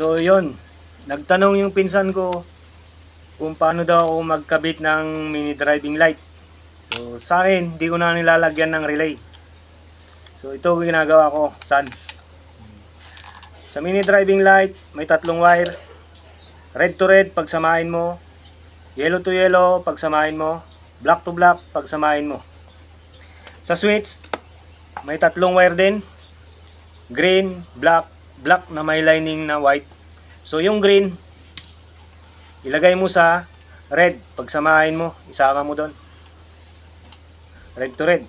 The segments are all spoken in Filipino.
So yun, nagtanong yung pinsan ko kung paano daw ako magkabit ng mini driving light. So sa akin, hindi ko na nilalagyan ng relay. So ito ginagawa ko, san? Sa mini driving light, may tatlong wire. Red to red, pagsamahin mo. Yellow to yellow, pagsamahin mo. Black to black, pagsamahin mo. Sa switch, may tatlong wire din. Green, black, black na may lining na white. So yung green, ilagay mo sa red, pagsamahin mo, isama mo doon. Red to red.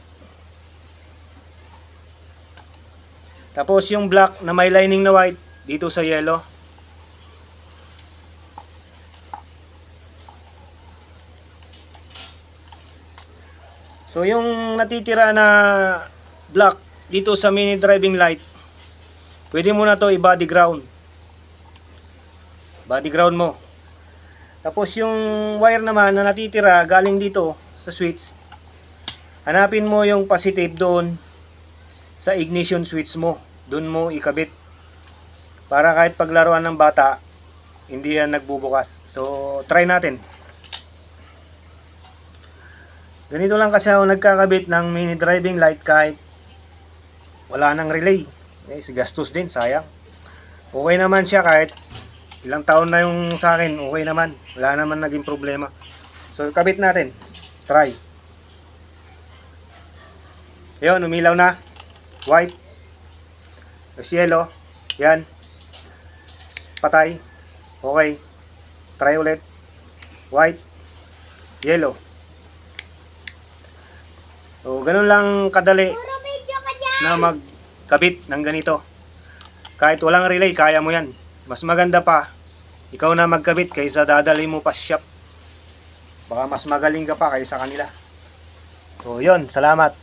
Tapos yung black na may lining na white, dito sa yellow. So yung natitira na black dito sa mini driving light, pwede mo na to i-body ground. Body ground mo. Tapos yung wire naman na natitira galing dito sa switch, hanapin mo yung positive doon sa ignition switch mo. Doon mo ikabit. Para kahit paglaruan ng bata, hindi yan nagbubukas. So try natin. Ganito lang kasi ako nagkakabit ng mini driving light kahit wala nang relay. Gastos din, sayang. Okay naman siya kahit ilang taon na yung sa akin, okay naman. Wala naman naging problema. So kabit natin. Try. Ayun, umilaw na. White. Tapos yellow. Yan. Patay. Okay. Try ulit. White. Yellow. So, ganun lang kadali na magkabit ng ganito. Kahit walang relay, kaya mo yan. Mas maganda pa, ikaw na magkabit kaysa dadali mo pa shop. Baka mas magaling ka pa kaysa kanila. So, yun. Salamat.